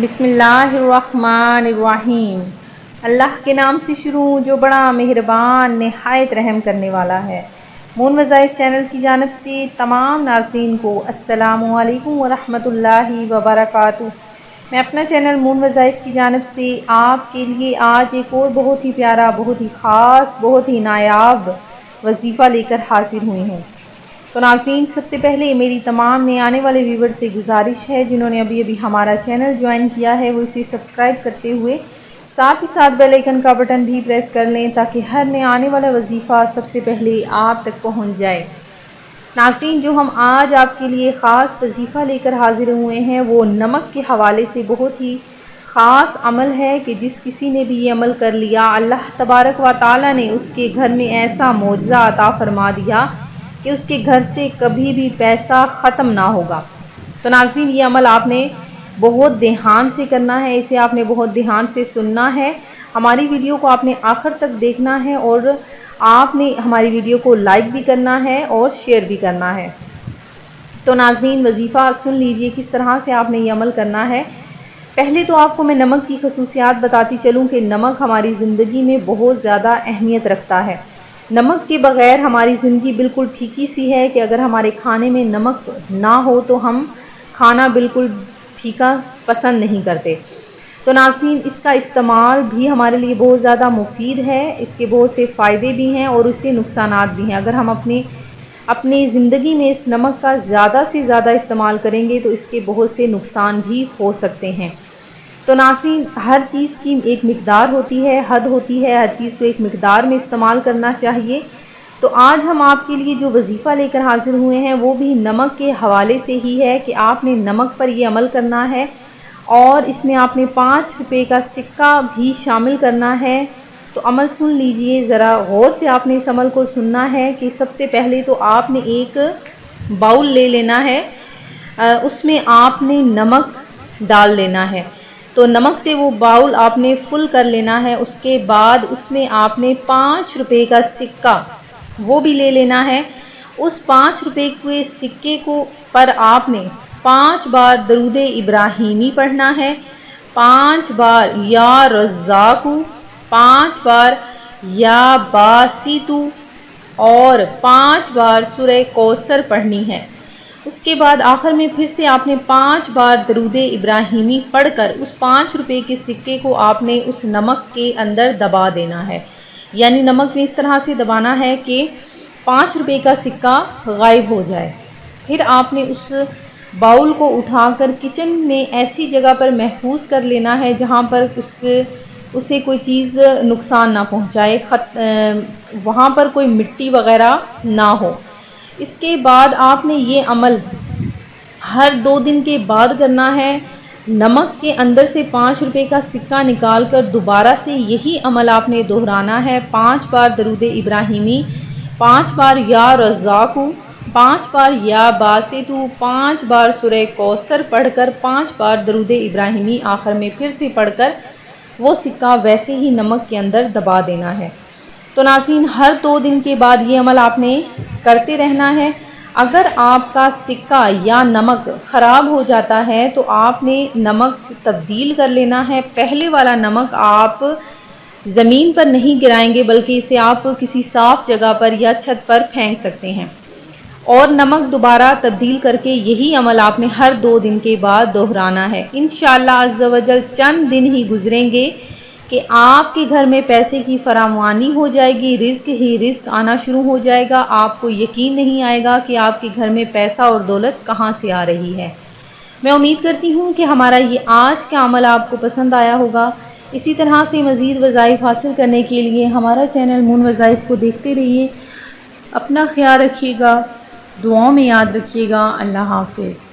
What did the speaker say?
बिस्मिल्लाहिर्रहमानिर्रहीम। अल्लाह के नाम से शुरू जो बड़ा मेहरबान निहायत रहम करने वाला है। मून वज़ाइफ चैनल की जानब से तमाम नाज़रीन को अस्सलामु अलैकुम वरहमतुल्लाहि वबरकातुहू। मैं अपना चैनल मून वज़ाइफ की जानब से आपके लिए आज एक और बहुत ही प्यारा, बहुत ही ख़ास, बहुत ही नायाब वजीफ़ा लेकर हाजिर हुई हूँ। तो नाज़रीन, सबसे पहले मेरी तमाम नए आने वाले व्यूवर से गुजारिश है जिन्होंने अभी अभी हमारा चैनल ज्वाइन किया है वो इसे सब्सक्राइब करते हुए साथ ही साथ बेल आइकन का बटन भी प्रेस कर लें ताकि हर नए आने वाला वजीफ़ा सबसे पहले आप तक पहुंच जाए। नाज़रीन, जो हम आज आपके लिए ख़ास वजीफ़ा लेकर हाजिर हुए हैं वो नमक के हवाले से बहुत ही ख़ास अमल है कि जिस किसी ने भी ये अमल कर लिया अल्लाह तबारक व तआला ने उसके घर में ऐसा मौजज़ा अता फरमा दिया कि उसके घर से कभी भी पैसा ख़त्म ना होगा। तो नाज़रीन, ये अमल आपने बहुत ध्यान से करना है, इसे आपने बहुत ध्यान से सुनना है। हमारी वीडियो को आपने आखिर तक देखना है और आपने हमारी वीडियो को लाइक भी करना है और शेयर भी करना है। तो नाज़रीन, वजीफ़ा सुन लीजिए किस तरह से आपने ये अमल करना है। पहले तो आपको मैं नमक की खसूसियात बताती चलूँ कि नमक हमारी ज़िंदगी में बहुत ज़्यादा अहमियत रखता है। नमक के बग़ैर हमारी ज़िंदगी बिल्कुल फीकी सी है कि अगर हमारे खाने में नमक ना हो तो हम खाना बिल्कुल फीका पसंद नहीं करते। तो नाज़रीन, इसका इस्तेमाल भी हमारे लिए बहुत ज़्यादा मुफीद है, इसके बहुत से फ़ायदे भी हैं और इससे नुकसानात भी हैं। अगर हम अपनी ज़िंदगी में इस नमक का ज़्यादा से ज़्यादा इस्तेमाल करेंगे तो इसके बहुत से नुकसान भी हो सकते हैं। तो नाज़रीन, हर चीज़ की एक मिक़दार होती है, हद होती है, हर चीज़ को एक मिक़दार में इस्तेमाल करना चाहिए। तो आज हम आपके लिए जो वजीफ़ा लेकर हाजिर हुए हैं वो भी नमक के हवाले से ही है कि आपने नमक पर ये अमल करना है और इसमें आपने 5 रुपये का सिक्का भी शामिल करना है। तो अमल सुन लीजिए, ज़रा गौर से आपने इस अमल को सुनना है कि सबसे पहले तो आपने एक बाउल ले लेना है, उसमें आपने नमक डाल लेना है। तो नमक से वो बाउल आपने फुल कर लेना है। उसके बाद उसमें आपने 5 रुपये का सिक्का वो भी ले लेना है। उस 5 रुपये के सिक्के को पर आपने 5 बार दरूद इब्राहिमी पढ़ना है, 5 बार या रज़्ज़ाक़ू, 5 बार या बासितू और 5 बार सूरह कौसर पढ़नी है। उसके बाद आखिर में फिर से आपने 5 बार दरूद इब्राहिमी पढ़कर उस 5 रुपये के सिक्के को आपने उस नमक के अंदर दबा देना है। यानी नमक में इस तरह से दबाना है कि 5 रुपये का सिक्का गायब हो जाए। फिर आपने उस बाउल को उठाकर किचन में ऐसी जगह पर महफूज कर लेना है जहाँ पर उसे कोई चीज़ नुकसान ना पहुँचाए, वहाँ पर कोई मिट्टी वगैरह ना हो। इसके बाद आपने ये अमल हर 2 दिन के बाद करना है। नमक के अंदर से 5 रुपये का सिक्का निकाल कर दोबारा से यही अमल आपने दोहराना है। 5 बार दरूद इब्राहिमी, 5 बार या रज़्ज़ाक़ू, 5 बार या बासितू, 5 बार सूरह कौसर पढ़कर 5 बार दरूद इब्राहिमी आखिर में फिर से पढ़कर वो सिक्का वैसे ही नमक के अंदर दबा देना है। तो नाज़रीन, हर 2 दिन के बाद ये अमल आपने करते रहना है। अगर आपका सिक्का या नमक ख़राब हो जाता है तो आपने नमक तब्दील कर लेना है। पहले वाला नमक आप ज़मीन पर नहीं गिराएंगे बल्कि इसे आप किसी साफ़ जगह पर या छत पर फेंक सकते हैं और नमक दोबारा तब्दील करके यही अमल आपने हर 2 दिन के बाद दोहराना है। इंशाअल्लाह अज़्ज़ा वजल चंद दिन ही गुजरेंगे कि आपके घर में पैसे की फरावानी हो जाएगी, रिज़्क ही रिज़्क आना शुरू हो जाएगा। आपको यकीन नहीं आएगा कि आपके घर में पैसा और दौलत कहाँ से आ रही है। मैं उम्मीद करती हूँ कि हमारा ये आज का अमल आपको पसंद आया होगा। इसी तरह से मज़ीद वज़ाइफ हासिल करने के लिए हमारा चैनल मून वज़ाइफ को देखते रहिए। अपना ख्याल रखिएगा, दुआओं में याद रखिएगा। अल्लाह हाफ़िज़।